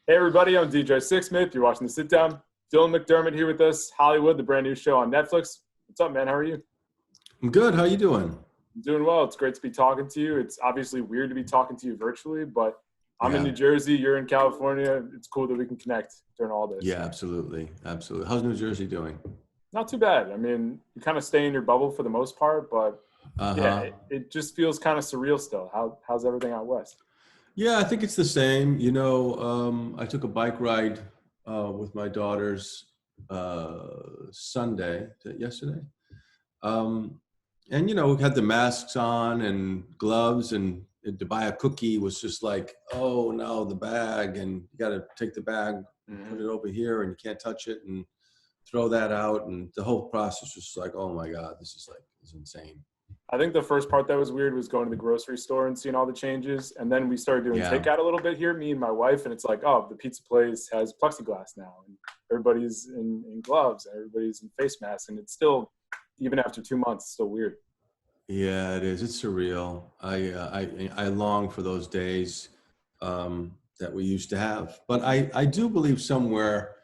Hey everybody, I'm DJ Sixsmith. You're watching The Sit Down. Dylan McDermott here with us. Hollywood, the brand new show on Netflix. What's up, man? How are you? I'm good. How you doing? I'm doing well. It's great to be talking to you. It's obviously weird to be talking to you virtually, but I'm in Yeah. New Jersey. You're in California. It's cool that we can connect during all this. Yeah, absolutely. Absolutely. How's New Jersey doing? Not too bad. I mean, you kind of stay in your bubble for the most part, but yeah, Uh-huh. it just feels kind of surreal still. How's everything out west? Yeah, I think it's the same. I took a bike ride with my daughters Sunday, yesterday. Um, and, we had the masks on and gloves, and to buy a cookie was just like, oh, no, the bag. And you got to take the bag, put it over here, and you can't touch it, and throw that out. And the whole process was just like, oh, my God, this is insane. I think the first part that was weird was going to the grocery store and seeing all the changes. And then we started doing Yeah. takeout a little bit here, me and my wife. And it's like, oh, the pizza place has plexiglass now. And everybody's in gloves. And everybody's in face masks. And it's still, even after 2 months, still weird. Yeah, it is. It's surreal. I long for those days that we used to have. But I do believe somewhere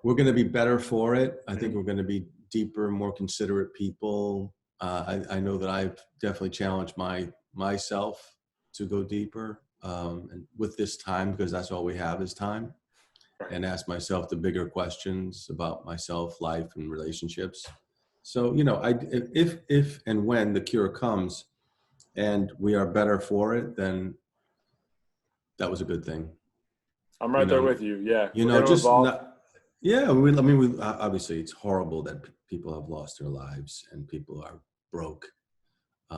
we're going to be better for it. I think we're going to be deeper, more considerate people. I know that I've definitely challenged myself to go deeper and with this time, because that's all we have is time, and ask myself the bigger questions about myself, life, and relationships. So, if and when the cure comes and we are better for it, then that was a good thing. I'm right there with you. Yeah. We're going to Just evolve. not, yeah. We obviously it's horrible that people have lost their lives and people are broke.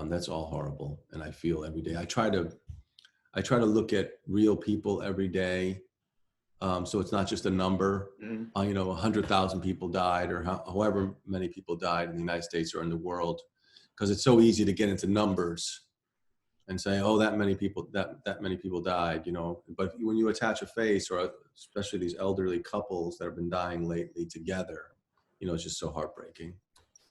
That's all horrible. And I feel every day, I try to look at real people every day. So it's not just a number. 100,000 people died, or however many people died in the United States or in the world, because it's so easy to get into numbers and say, oh, that many people died, But when you attach a face, or especially these elderly couples that have been dying lately together, it's just so heartbreaking.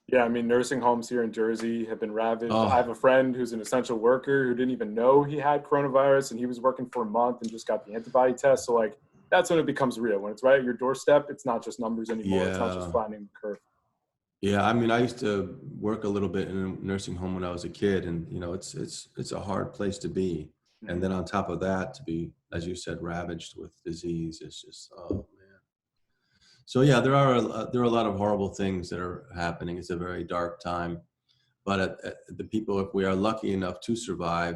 Yeah, I mean, nursing homes here in Jersey have been ravaged. Oh. I have a friend who's an essential worker who didn't even know he had coronavirus, and he was working for a month and just got the antibody test. So, like, that's when it becomes real. When it's right at your doorstep, it's not just numbers anymore. It's not just Yeah. finding the curve. Yeah, I mean, I used to work a little bit in a nursing home when I was a kid, and it's a hard place to be. And then on top of that, to be, as you said, ravaged with disease, it's just, oh man. So yeah, there are a lot of horrible things that are happening. It's a very dark time, but the people, if we are lucky enough to survive,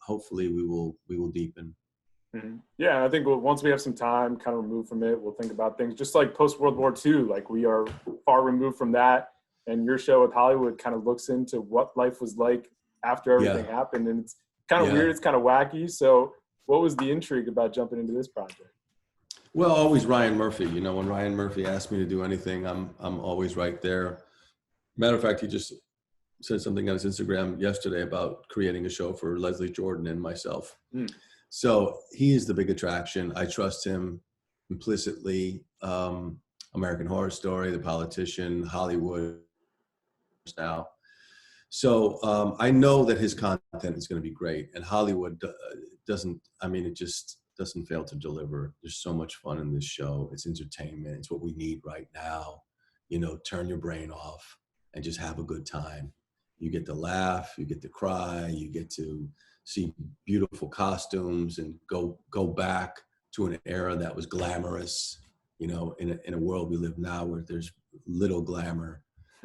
hopefully we will deepen. Yeah, and I think once we have some time kind of removed from it, we'll think about things just like post-World War II. Like, we are far removed from that. And your show with Hollywood kind of looks into what life was like after everything happened. And it's kind of weird. It's kind of wacky. So what was the intrigue about jumping into this project? Well, always Ryan Murphy. When Ryan Murphy asked me to do anything, I'm always right there. Matter of fact, he just said something on his Instagram yesterday about creating a show for Leslie Jordan and myself. So he is the big attraction. I trust him implicitly. American Horror Story, The Politician, Hollywood now. So I know that his content is going to be great, and Hollywood it just doesn't fail to deliver. There's so much fun in this show. It's entertainment. It's what we need right now. Turn your brain off and just have a good time. You get to laugh, you get to cry, you get to see beautiful costumes and go back to an era that was glamorous, in a world we live now where there's little glamour.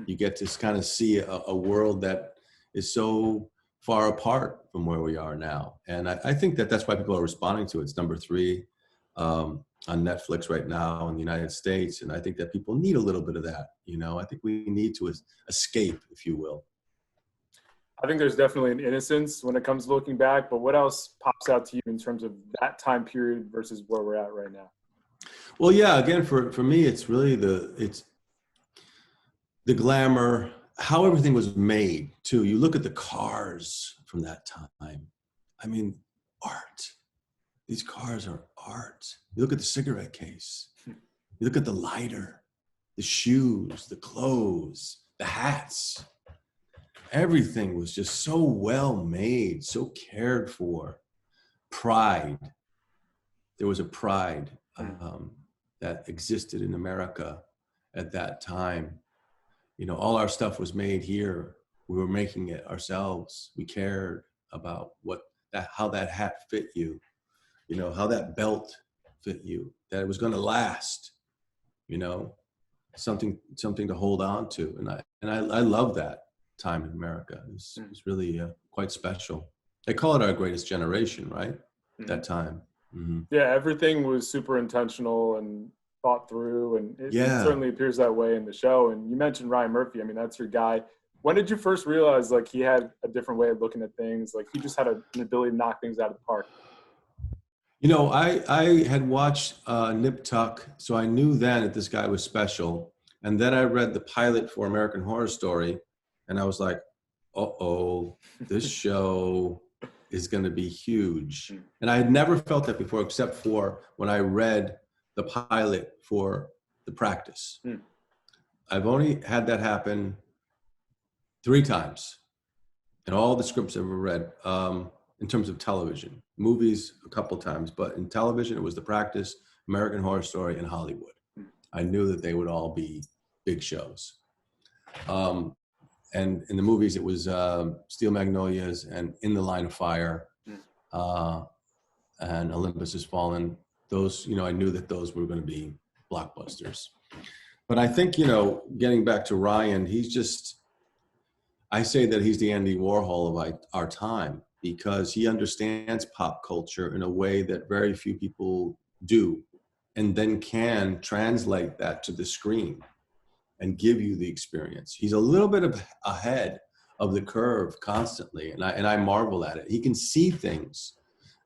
You get to kind of see a world that is so far apart from where we are now. And I think that's why people are responding to it. It's number 3 on Netflix right now in the United States. And I think that people need a little bit of that. I think we need to escape, if you will. I think there's definitely an innocence when it comes to looking back, but what else pops out to you in terms of that time period versus where we're at right now? Well, yeah, again, for me, it's really the glamour, how everything was made too. You look at the cars from that time. I mean, art. These cars are art. You look at the cigarette case. You look at the lighter, the shoes, the clothes, the hats. Everything was just so well made, so cared for. Pride. there was a pride that existed in America at that time. You know, all our stuff was made here. We were making it ourselves. We cared about how that hat fit you, you know, how that belt fit you, that it was going to last, you know, something to hold on to. And I love that time in America. It's really quite special. They call it our greatest generation, right? That time. Mm-hmm. Yeah, everything was super intentional and thought through, and it certainly appears that way in the show. And you mentioned Ryan Murphy. I mean, that's your guy. When did you first realize like he had a different way of looking at things? Like he just had an ability to knock things out of the park. You know, I had watched Nip Tuck, so I knew then that this guy was special. And then I read the pilot for American Horror Story, and I was like, uh-oh, this show is going to be huge. And I had never felt that before, except for when I read the pilot for The Practice. I've only had that happen 3 times in all the scripts I've ever read, in terms of television. Movies, a couple times, but in television, it was The Practice, American Horror Story, and Hollywood. I knew that they would all be big shows. And in the movies, it was Steel Magnolias and In the Line of Fire, and Olympus Has Fallen. Those, you know, I knew that those were going to be blockbusters. But I think, you know, getting back to Ryan, I say that he's the Andy Warhol of our time, because he understands pop culture in a way that very few people do, and then can translate that to the screen and give you the experience. He's a little bit ahead of the curve constantly, and I marvel at it. He can see things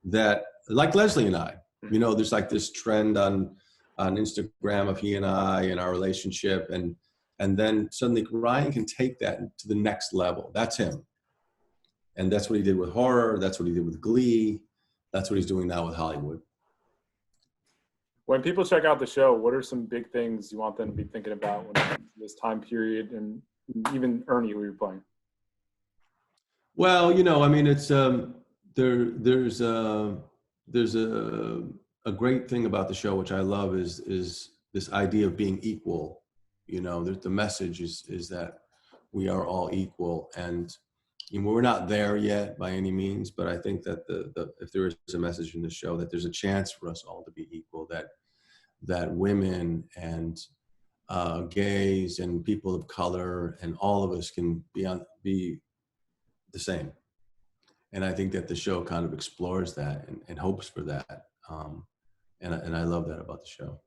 that, like Leslie and I, you know, there's like this trend on Instagram of he and I and our relationship, and then suddenly Ryan can take that to the next level. That's him. And that's what he did with horror. That's what he did with Glee. That's what he's doing now with Hollywood. When people check out the show, what are some big things you want them to be thinking about when it comes to this time period, and even Ernie, who you're playing? Well, you know, I mean, it's there's a great thing about the show, which I love, is this idea of being equal. You know, the message is that we are all equal, and you know, we're not there yet by any means, but I think that if there is a message in the show, that there's a chance for us all to be equal, that women and gays and people of color and all of us can be the same. And I think that the show kind of explores that and hopes for that. And I love that about the show.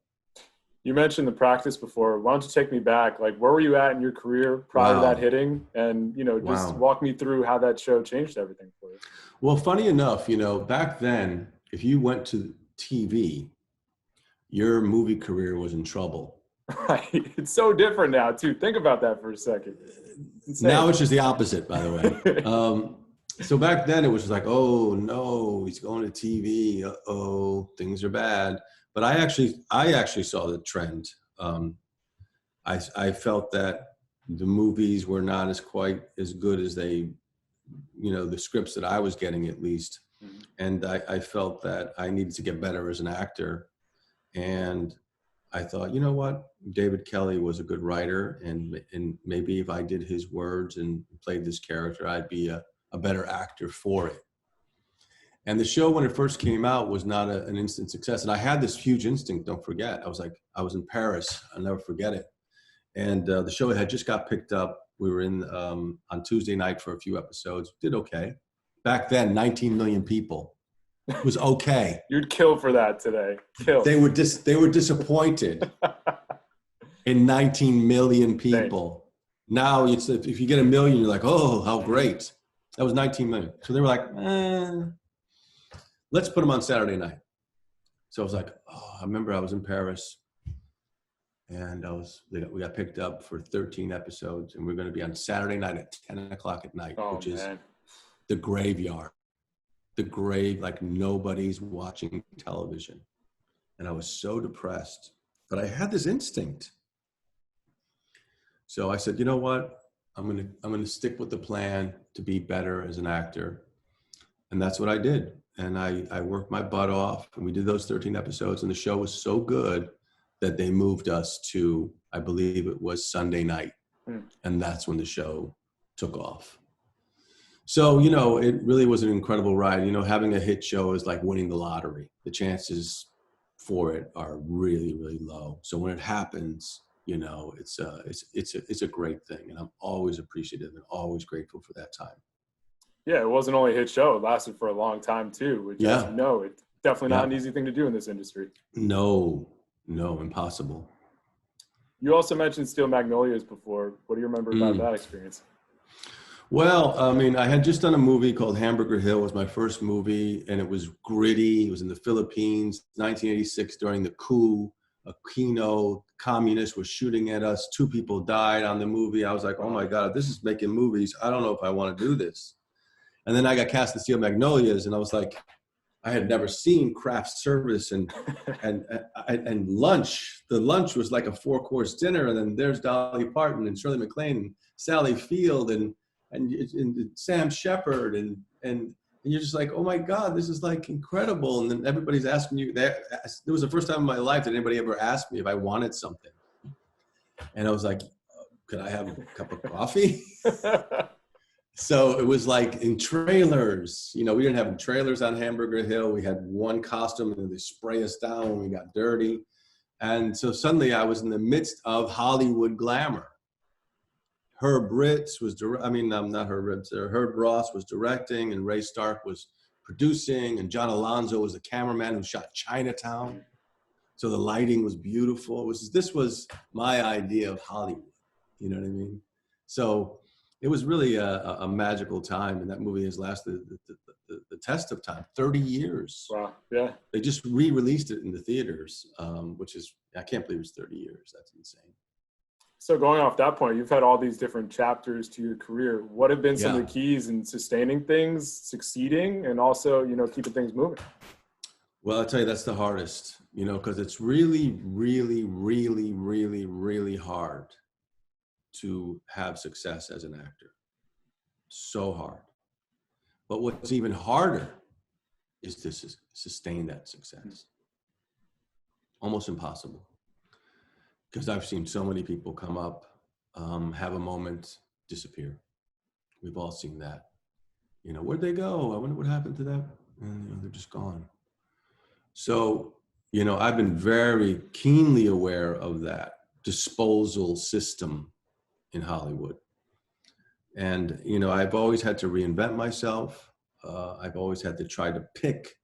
You mentioned The Practice before. Why don't you take me back? Like, where were you at in your career prior to that hitting? And, you know, just walk me through how that show changed everything for you. Well, funny enough, you know, back then, if you went to TV, your movie career was in trouble. Right. It's so different now, too. Think about that for a second. Now it's just the opposite, by the way. So back then it was like, oh, no, he's going to TV. Uh-oh, things are bad. But I actually saw the trend. I felt that the movies were not quite as good as they, you know, the scripts that I was getting at least. Mm-hmm. And I felt that I needed to get better as an actor. And I thought, you know what, David Kelly was a good writer, and maybe if I did his words and played this character, I'd be a better actor for it. And the show, when it first came out, was not an instant success. And I had this huge instinct, don't forget. I was in Paris. I'll never forget it. And the show had just got picked up. We were in on Tuesday night for a few episodes. Did okay. Back then, 19 million people. It was okay. You'd kill for that today. Kill. They were disappointed in 19 million people. Thanks. Now, if you get 1 million, you're like, oh, how great. That was 19 million. So they were like, let's put them on Saturday night. So I was like, I remember I was in Paris, and we got picked up for 13 episodes, and we're going to be on Saturday night at 10 o'clock at night, which is the graveyard. The grave, like nobody's watching television. And I was so depressed, but I had this instinct. So I said, you know what? I'm gonna stick with the plan to be better as an actor. And that's what I did. and I worked my butt off, and we did those 13 episodes, and the show was so good that they moved us to, I believe it was Sunday night. And that's when the show took off. So, you know, it really was an incredible ride. You know, having a hit show is like winning the lottery. The chances for it are really, really low. So when it happens, you know, it's a great thing. And I'm always appreciative and always grateful for that time. Yeah, it wasn't only a hit show. It lasted for a long time too, which, as you know, it's definitely not an easy thing to do in this industry. No, impossible. You also mentioned Steel Magnolias before. What do you remember about that experience? Well, I mean, I had just done a movie called Hamburger Hill. It was my first movie, and it was gritty. It was in the Philippines, 1986, during the coup. Aquino, communist, was shooting at us. 2 people died on the movie. I was like, oh my God, this is making movies. I don't know if I want to do this. And then I got cast in Steel Magnolias, and I was like, I had never seen craft service and lunch. The lunch was like a 4-course dinner, and then there's Dolly Parton and Shirley MacLaine and Sally Field and Sam Shepard and you're just like, oh my God, this is like incredible. And then everybody's asking you. It was the first time in my life that anybody ever asked me if I wanted something, and I was like, could I have a cup of coffee? So it was like in trailers, you know, we didn't have trailers on Hamburger Hill. We had one costume, and they spray us down when we got dirty. And so suddenly I was in the midst of Hollywood glamour. Herb Ross was directing, and Ray Stark was producing, and John Alonzo was the cameraman who shot Chinatown. So the lighting was beautiful. This was my idea of Hollywood. You know what I mean? So it was really a magical time, and that movie has lasted the test of time, 30 years. Wow, yeah. They just re-released it in the theaters, which is, I can't believe it's 30 years. That's insane. So going off that point, you've had all these different chapters to your career. What have been some of the keys in sustaining things, succeeding, and also, you know, keeping things moving? Well, I'll tell you, that's the hardest, you know, because it's really, really, really, really, really hard to have success as an actor. So hard. But what's even harder is to sustain that success. Almost impossible. Because I've seen so many people come up, have a moment, disappear. We've all seen that. You know, where'd they go? I wonder what happened to them. And, you know, they're just gone. So, you know, I've been very keenly aware of that disposal system in Hollywood. And, you know, I've always had to reinvent myself. I've always had to try to pick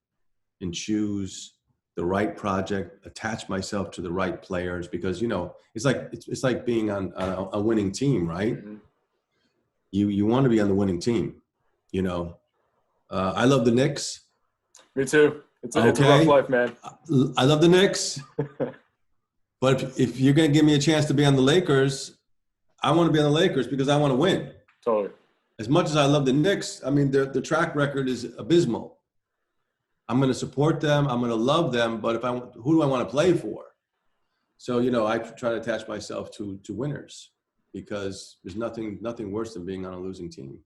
and choose the right project, attach myself to the right players, because, you know, it's like being on a winning team, right? Mm-hmm. You want to be on the winning team, you know. I love the Knicks. Me too. It's a rough life, man. I love the Knicks. But if you're going to give me a chance to be on the Lakers, I want to be on the Lakers because I want to win. Totally. As much as I love the Knicks, I mean, the track record is abysmal. I'm going to support them. I'm going to love them. But who do I want to play for? So, you know, I try to attach myself to winners, because there's nothing worse than being on a losing team.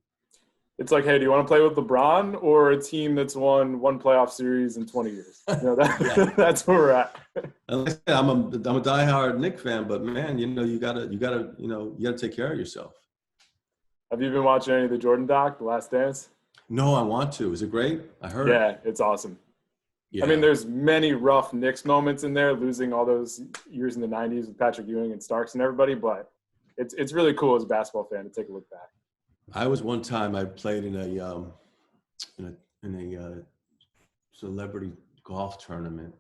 It's like, hey, do you want to play with LeBron or a team that's won one playoff series in 20 years? You know, that's where we're at. And like I said, I'm a diehard Knicks fan, but man, you know, you gotta take care of yourself. Have you been watching any of the Jordan doc, The Last Dance? No, I want to. Is it great? I heard. Yeah, it's awesome. Yeah. I mean, there's many rough Knicks moments in there, losing all those years in the 90s with Patrick Ewing and Starks and everybody, but it's really cool as a basketball fan to take a look back. I was one time I played in a celebrity golf tournament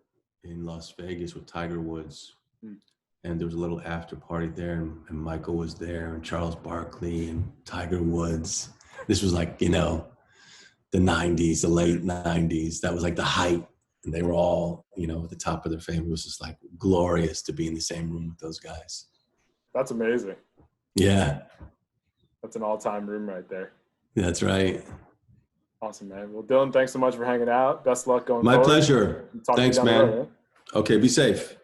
in Las Vegas with Tiger Woods. And there was a little after party there, and Michael was there, and Charles Barkley and Tiger Woods. This was like, you know, the 90s, the late 90s. That was like the height. And they were all, you know, at the top of their fame. It was just like glorious to be in the same room with those guys. That's amazing. Yeah. That's an all-time room right there. That's right. Awesome, man. Well, Dylan, thanks so much for hanging out. Best luck going forward. My pleasure. Thanks, man. Okay, be safe.